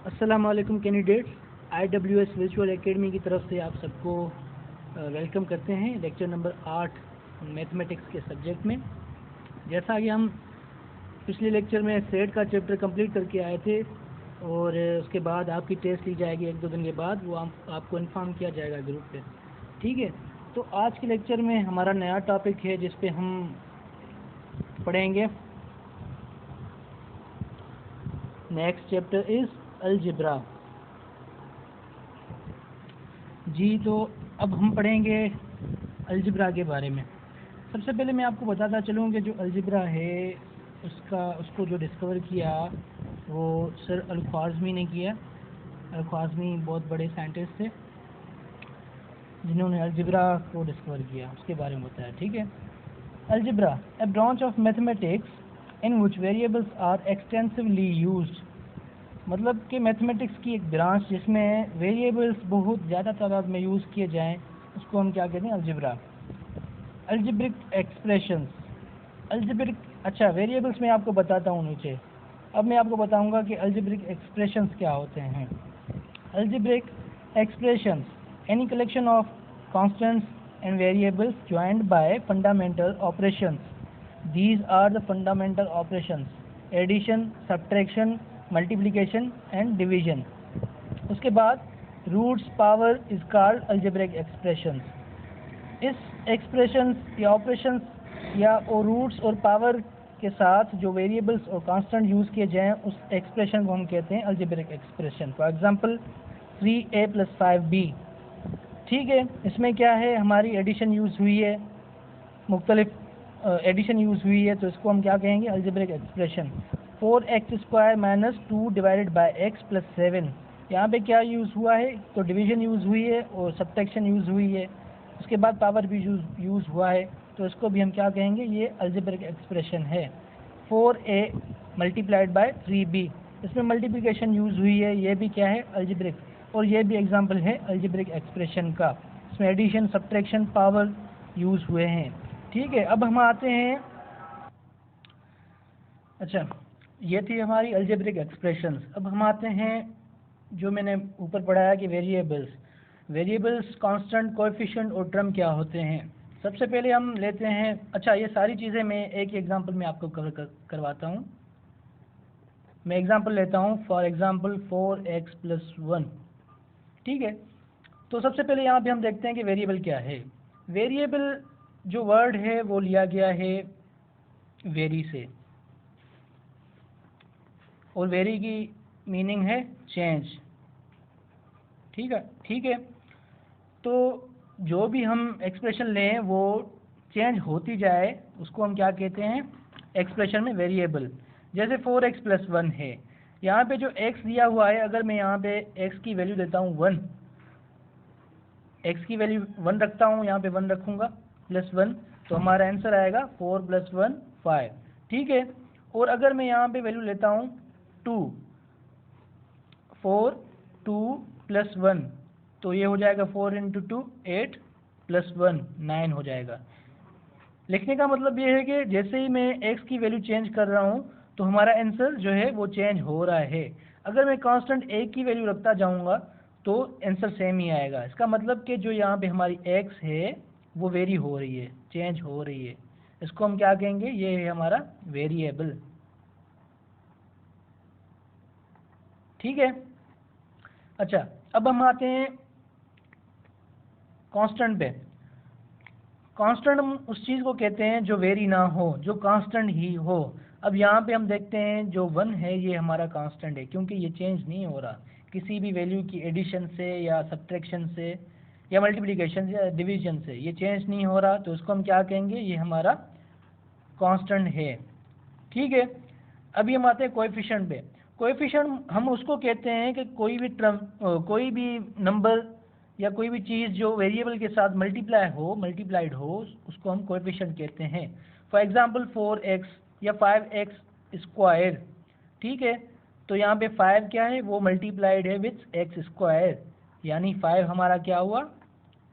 अस्सलाम वालेकुम candidates, IWS virtual academy की तरफ से आप सबको वेलकम करते हैं लेक्चर नंबर 8 मैथमेटिक्स के सब्जेक्ट में। जैसा कि हम पिछले लेक्चर में सेट का चैप्टर कंप्लीट करके आए थे और उसके बाद आपकी टेस्ट ली जाएगी 1-2 दिन के बाद, वो आपको इन्फॉर्म किया जाएगा ग्रुप पे। ठीक है, तो आज के लेक्चर में हमारा नया टॉपिक है जिस पे हम पढ़ेंगे नेक्स्ट चैप्टर इज़ अलजेब्रा। जी, तो अब हम पढ़ेंगे अलजेब्रा के बारे में। सबसे पहले मैं आपको बताता चलूँ कि जो अलजेब्रा है उसको जो डिस्कवर किया वो सर अल-ख्वाज़मी ने किया। अल-ख्वाज़मी बहुत बड़े साइंटिस्ट थे जिन्होंने अलजेब्रा को डिस्कवर किया, उसके बारे में बताया। ठीक है, algebra a branch of mathematics in which variables are extensively used. मतलब कि मैथमेटिक्स की एक ब्रांच जिसमें वेरिएबल्स बहुत ज़्यादा तादाद में यूज़ किए जाएं, उसको हम क्या कहते हैं? अलजेब्रा। अलजेब्रिक एक्सप्रेशंस, अलजेब्रिक, अच्छा वेरिएबल्स मैं आपको बताता हूँ नीचे। अब मैं आपको बताऊँगा कि अलजेब्रिक एक्सप्रेशंस क्या होते हैं। Algebraic expressions any collection of constants and variables joined by fundamental operations. These are the fundamental operations: addition, subtraction, multiplication and division. उसके बाद roots, power is called algebraic expressions. इस एक्सप्रेशंस या operations या roots और power के साथ जो variables और कांस्टेंट यूज़ किए जाएं उस एक्सप्रेशन को हम कहते हैं algebraic expression. For example 3a + 5b। ठीक है, इसमें क्या है, हमारी एडिशन यूज़ हुई है, मुख्तलिफ एडिशन यूज़ हुई है, तो इसको हम क्या कहेंगे? Algebraic expression. 4x² - 2 / x + 7। यहाँ पे क्या यूज़ हुआ है? तो डिवीजन यूज़ हुई है और सब्ट्रैक्शन यूज़ हुई है। उसके बाद पावर भी यूज़ हुआ है, तो इसको भी हम क्या कहेंगे? ये अलजेब्रिक एक्सप्रेशन है। 4a × 3b, इसमें मल्टीप्लिकेशन यूज़ हुई है, ये भी क्या है? अलजेब्रिक। और ये भी एग्जांपल है अलजेब्रिक एक्सप्रेशन का, इसमें एडिशन, सब्ट्रैक्शन, पावर यूज़ हुए हैं। ठीक है, अब हम आते हैं, अच्छा ये थी हमारी अलजेब्रिक एक्सप्रेशंस। अब हम आते हैं जो मैंने ऊपर पढ़ाया कि वेरिएबल्स, कांस्टेंट, कोएफिशिएंट और टर्म क्या होते हैं। सबसे पहले हम लेते हैं, अच्छा ये सारी चीज़ें मैं एक एग्जांपल में आपको करवाता हूँ। मैं एग्जांपल लेता हूँ, फॉर एग्जांपल 4x + 1। ठीक है, तो सबसे पहले यहाँ पे हम देखते हैं कि वेरिएबल क्या है। वेरिएबल जो वर्ड है वो लिया गया है वेरी से, और वेरी की मीनिंग है चेंज। ठीक है, तो जो भी हम एक्सप्रेशन लें वो चेंज होती जाए, उसको हम क्या कहते हैं? एक्सप्रेशन में वेरिएबल। जैसे 4x + 1 है, यहाँ पे जो x दिया हुआ है, अगर मैं यहाँ पे x की वैल्यू देता हूँ 1, x की वैल्यू 1 रखता हूँ, यहाँ पे 1 रखूँगा +1, तो हमारा आंसर आएगा 4 + 1 5। ठीक है, और अगर मैं यहाँ पे वैल्यू लेता हूँ 2, 4 2 + 1, तो ये हो जाएगा 4 × 2 8 + 1 9 हो जाएगा। लिखने का मतलब ये है कि जैसे ही मैं x की वैल्यू चेंज कर रहा हूँ तो हमारा आंसर जो है वो चेंज हो रहा है। अगर मैं कांस्टेंट a की वैल्यू रखता जाऊँगा तो आंसर सेम ही आएगा। इसका मतलब कि जो यहाँ पे हमारी x है वो वेरी हो रही है, चेंज हो रही है। इसको हम क्या कहेंगे? ये है हमारा वेरिएबल। ठीक है, अच्छा अब हम आते हैं कांस्टेंट पे। कांस्टेंट हम उस चीज़ को कहते हैं जो वेरी ना हो, जो कांस्टेंट ही हो। अब यहाँ पे हम देखते हैं जो 1 है ये हमारा कांस्टेंट है, क्योंकि ये चेंज नहीं हो रहा किसी भी वैल्यू की एडिशन से या सब्ट्रैक्शन से या मल्टीप्लिकेशन या डिवीजन से, ये चेंज नहीं हो रहा, तो इसको हम क्या कहेंगे? ये हमारा कांस्टेंट है। ठीक है, अभी हम आते हैं कोएफिशिएंट पे। कोएफिशिएंट हम उसको कहते हैं कि कोई भी टर्म, कोई भी नंबर या कोई भी चीज़ जो वेरिएबल के साथ मल्टीप्लाइड हो, उसको हम कोएफिशिएंट कहते हैं। फॉर एग्जांपल 4x या 5x²। ठीक है, तो यहाँ पे 5 क्या है? वो मल्टीप्लाइड है विथ x², यानी 5 हमारा क्या हुआ?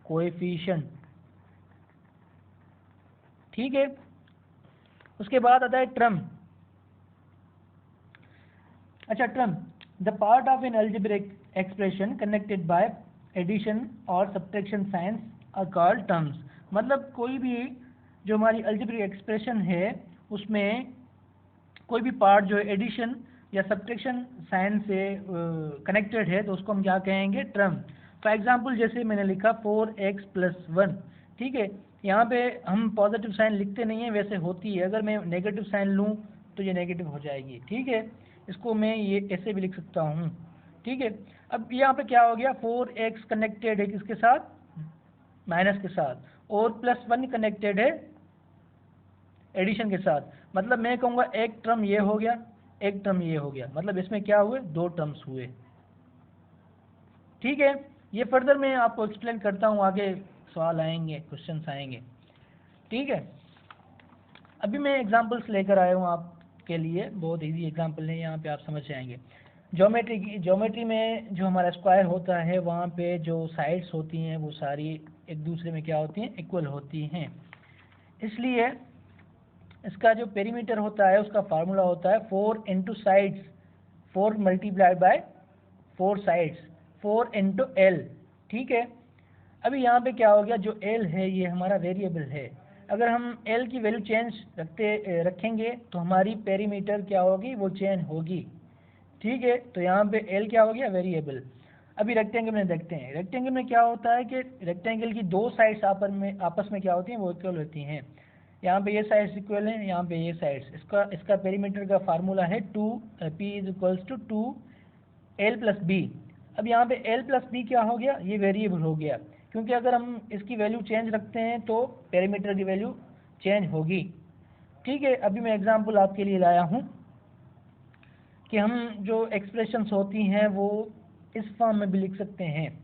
कोएफिशिएंट। ठीक है, उसके बाद आता है टर्म। अच्छा, term the part of an algebraic expression connected by addition और subtraction signs are called terms. मतलब कोई भी जो हमारी algebraic एक्सप्रेशन है उसमें कोई भी पार्ट जो है एडिशन या सब्ट्रैक्शन साइन से कनेक्टेड है तो उसको हम क्या कहेंगे, टर्म। फॉर एग्जांपल जैसे मैंने लिखा 4x + 1, ठीक है, यहाँ पे हम पॉजिटिव साइन लिखते नहीं है, वैसे होती है, अगर मैं नेगेटिव साइन लूँ तो ये नेगेटिव हो जाएगी, ठीक है, इसको मैं ये ऐसे भी लिख सकता हूँ, ठीक है। अब यहाँ पे क्या हो गया, 4x कनेक्टेड है किसके साथ, माइनस के साथ, और +1 कनेक्टेड है एडिशन के साथ। मतलब मैं कहूँगा एक टर्म ये हो गया, एक टर्म ये हो गया, मतलब इसमें क्या हुए, 2 टर्म्स हुए, ठीक है। ये फर्दर मैं आपको एक्सप्लेन करता हूँ, आगे सवाल आएंगे, क्वेश्चंस आएंगे, ठीक है। अभी मैं एग्जांपल्स लेकर आया हूँ आपके लिए, बहुत इजी एग्जांपल है, यहाँ पे आप समझ जाएंगे। ज्योमेट्री में जो हमारा स्क्वायर होता है वहाँ पे जो साइड्स होती हैं वो सारी एक दूसरे में क्या होती हैं, इक्वल होती हैं, इसलिए इसका जो पेरीमीटर होता है उसका फार्मूला होता है 4 into sides, 4 multiplied by 4 sides, 4 into L, ठीक है। अभी यहाँ पे क्या हो गया, जो एल है ये हमारा वेरिएबल है, अगर हम एल की वैल्यू चेंज रखेंगे तो हमारी पेरीमीटर क्या होगी, वो चेंज होगी, ठीक है। तो यहाँ पे एल क्या हो गया, वेरिएबल। अभी रेक्टेंगल में देखते हैं, रेक्टेंगल में क्या होता है कि रेक्टेंगल की 2 साइड्स आपस में क्या होती हैं, वो इक्वल होती हैं। यहाँ पे ये साइड्स इक्वल हैं, यहाँ पे ये साइड्स, इसका पेरीमीटर का फार्मूला है 2p = 2l + b। अब यहाँ पे l + b क्या हो गया, ये वेरिएबल हो गया, क्योंकि अगर हम इसकी वैल्यू चेंज रखते हैं तो पेरीमीटर की वैल्यू चेंज होगी, ठीक है। अभी मैं एग्जांपल आपके लिए लाया हूँ कि हम जो एक्सप्रेशंस होती हैं वो इस फॉर्म में भी लिख सकते हैं,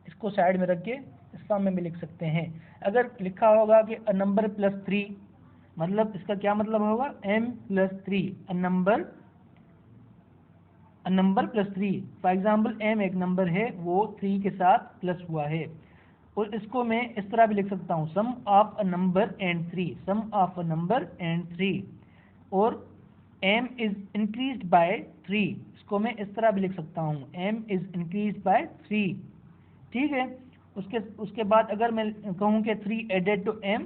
इसको साइड में रख के इस फॉर्म में भी लिख सकते हैं। अगर लिखा होगा कि a number +3, मतलब इसका क्या मतलब होगा, m + 3, a number +3। For example m एक नंबर है, वो 3 के साथ प्लस हुआ है, और इसको मैं इस तरह भी लिख सकता हूँ, sum of a number and 3, sum of a number and 3, और m इज इंक्रीज्ड बाय 3, इसको मैं इस तरह भी लिख सकता हूँ, m इज इंक्रीज्ड बाय 3, ठीक है। उसके बाद अगर मैं कहूँ कि 3 एडेड टू m,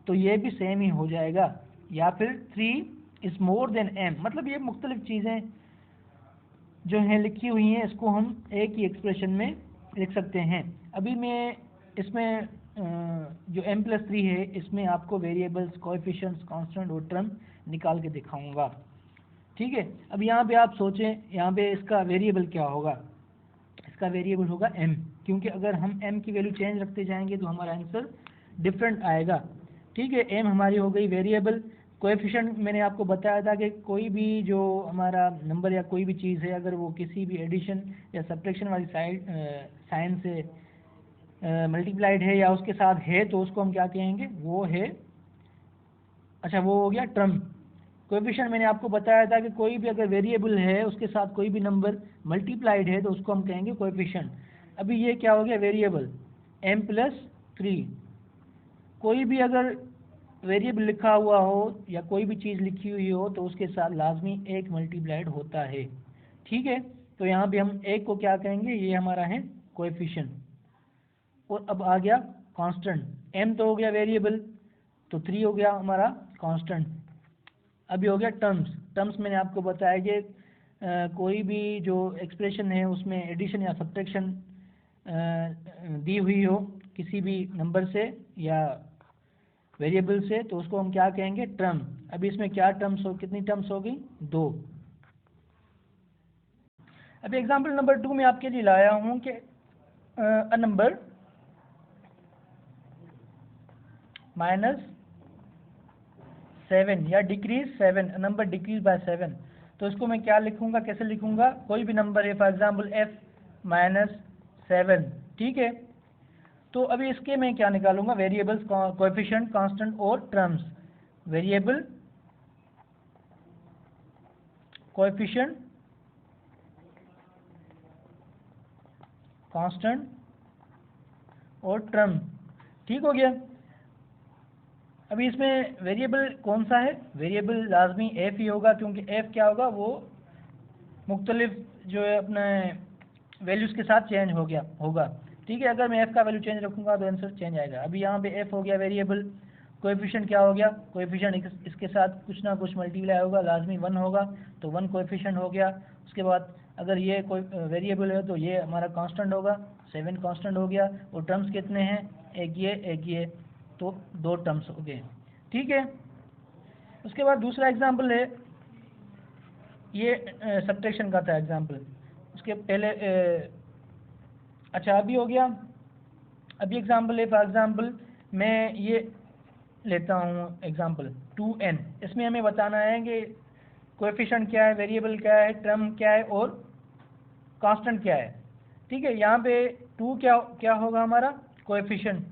तो ये भी सेम ही हो जाएगा, या फिर 3 इज मोर देन m, मतलब ये मुख्तलिफ चीज़ें जो हैं लिखी हुई हैं, इसको हम एक ही एक्सप्रेशन में लिख सकते हैं। अभी मैं इसमें जो m + 3 है, इसमें आपको वेरिएबल्स, कोएफिशिएंट्स, कांस्टेंट और टर्म निकाल के दिखाऊंगा, ठीक है। अब यहाँ पे आप सोचें, यहाँ पे इसका वेरिएबल क्या होगा, इसका वेरिएबल होगा m, क्योंकि अगर हम m की वैल्यू चेंज रखते जाएंगे तो हमारा आंसर डिफरेंट आएगा, ठीक है। m हमारी हो गई वेरिएबल। कोएफिशिएंट मैंने आपको बताया था कि कोई भी जो हमारा नंबर या कोई भी चीज़ है, अगर वो किसी भी एडिशन या सब्ट्रैक्शन वाली साइन से मल्टीप्लाइड है या उसके साथ है तो उसको हम क्या कहेंगे, वो है, अच्छा वो हो गया टर्म। कोएफिशिएंट मैंने आपको बताया था कि कोई भी अगर वेरिएबल है उसके साथ कोई भी नंबर मल्टीप्लाइड है तो उसको हम कहेंगे कोएफिशिएंट। अभी ये क्या हो गया, वेरिएबल m + 3, कोई भी अगर वेरिएबल लिखा हुआ हो या कोई भी चीज़ लिखी हुई हो तो उसके साथ लाजमी एक मल्टीप्लाइड होता है, ठीक है। तो यहाँ पे हम एक को क्या कहेंगे, ये हमारा है कोएफिशिएंट। और अब आ गया कांस्टेंट, m तो हो गया वेरिएबल, तो 3 हो गया हमारा कांस्टेंट। अभी हो गया टर्म्स मैंने आपको बताया कि कोई भी जो एक्सप्रेशन है उसमें एडिशन या सब्ट्रैक्शन दी हुई हो किसी भी नंबर से या वेरिएबल से, तो उसको हम क्या कहेंगे, टर्म। अभी इसमें क्या टर्म्स हो, कितनी टर्म्स होगी, 2। अभी एग्जांपल नंबर 2 में आपके लिए लाया हूँ कि अ नंबर -7 या डिक्रीज 7, नंबर डिक्रीज बाय 7, तो इसको मैं क्या लिखूंगा, कैसे लिखूंगा, कोई भी नंबर है, फॉर एग्जांपल f -7, ठीक है। तो अभी इसके मैं क्या निकालूंगा, वेरिएबल्स, कोएफिशिएंट, कांस्टेंट और टर्म्स। वेरिएबल, कोएफिशिएंट, कांस्टेंट और टर्म, ठीक हो गया। अभी इसमें वेरिएबल कौन सा है, वेरिएबल लाजमी f ही होगा, क्योंकि f क्या होगा, वो मुख्तलिफ जो है अपने वैल्यूज़ के साथ चेंज हो गया होगा। ठीक है, अगर मैं एफ़ का वैल्यू चेंज रखूँगा तो आंसर चेंज आएगा। अभी यहाँ पे एफ़ हो गया वेरिएबल, कोएफिशिएंट क्या हो गया, कोएफिशिएंट इसके साथ कुछ ना कुछ मल्टीप्लाई होगा, लाजमी 1 होगा, तो 1 कोएफिशिएंट हो गया। उसके बाद अगर ये कोई वेरिएबल है तो ये हमारा कांस्टेंट होगा, 7 कांस्टेंट हो गया। और टर्म्स कितने हैं, एक ये, तो 2 टर्म्स हो गए। ठीक है, उसके बाद दूसरा एग्जांपल है, ये सब्ट्रैक्शन का था एग्जांपल। उसके पहले अच्छा अभी हो गया, अभी एग्जांपल है, फॉर एग्जांपल मैं ये लेता हूँ एग्जांपल 2n। इसमें हमें बताना है कि कोएफिशिएंट क्या है, वेरिएबल क्या है, टर्म क्या है और कांस्टेंट क्या है। ठीक है, यहाँ पे 2 क्या होगा हमारा कोएफिशिएंट।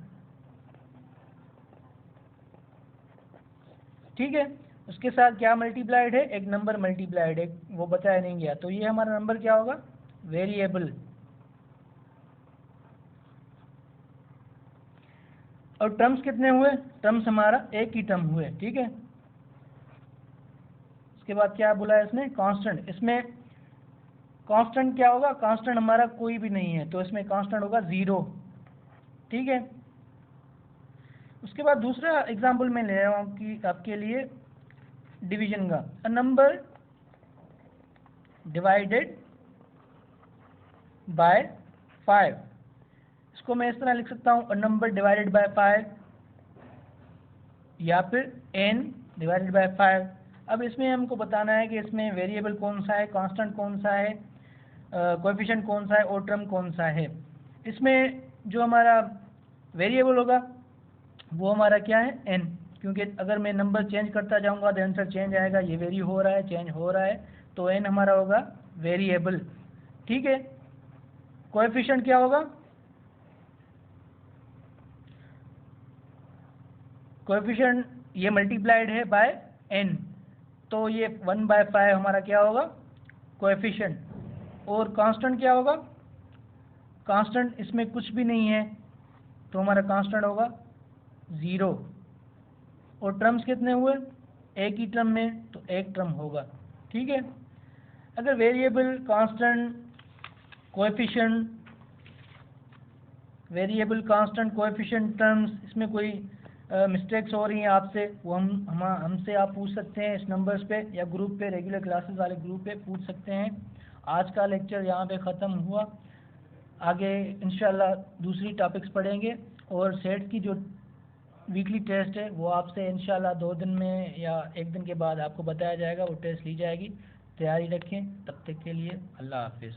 ठीक है, उसके साथ क्या मल्टीप्लाइड है, एक नंबर मल्टीप्लाइड है, वो बताया नहीं गया, तो ये हमारा नंबर क्या होगा, वेरिएबल। और टर्म्स कितने हुए, टर्म्स हमारा एक ही टर्म हुए। ठीक है, उसके बाद क्या बोला है इसने, कांस्टेंट। इसमें कांस्टेंट क्या होगा, कांस्टेंट हमारा कोई भी नहीं है, तो इसमें कांस्टेंट होगा 0। ठीक है, उसके बाद दूसरा एग्जांपल मैं ले रहा हूँ कि आपके लिए डिवीजन का, अ नंबर डिवाइडेड बाय 5। इसको मैं इस तरह लिख सकता हूँ, अ नंबर डिवाइडेड बाय 5 या फिर n डिवाइडेड बाय 5। अब इसमें हमको बताना है कि इसमें वेरिएबल कौन सा है, कांस्टेंट कौन सा है, कोएफिशिएंट कौन सा है और टर्म कौन सा है। इसमें जो हमारा वेरिएबल होगा वो हमारा क्या है, n, क्योंकि अगर मैं नंबर चेंज करता जाऊंगा तो आंसर चेंज आएगा, ये वेरी हो रहा है, चेंज हो रहा है, तो n हमारा होगा वेरिएबल। ठीक है, कोएफिशिएंट क्या होगा, कोएफिशिएंट ये मल्टीप्लाइड है बाय n, तो ये 1/5 हमारा क्या होगा कोएफिशिएंट। और कांस्टेंट क्या होगा, कांस्टेंट इसमें कुछ भी नहीं है, तो हमारा कांस्टेंट होगा 0। और टर्म्स कितने हुए, एक ही टर्म में, तो एक टर्म होगा। ठीक है, अगर variable, constant, coefficient, variable, constant, coefficient, terms, इसमें कोई मिस्टेक्स हो रही हैं आपसे, वो हमसे आप पूछ सकते हैं इस नंबर्स पे, या ग्रुप पे, रेगुलर क्लासेस वाले ग्रुप पे पूछ सकते हैं। आज का लेक्चर यहाँ पे ख़त्म हुआ, आगे इंशाल्लाह दूसरी टॉपिक्स पढ़ेंगे। और सेट की जो वीकली टेस्ट है वो आपसे इंशाल्लाह 2 दिन में या 1 दिन के बाद आपको बताया जाएगा, वो टेस्ट ली जाएगी। तैयारी रखें, तब तक के लिए अल्लाह हाफिज़।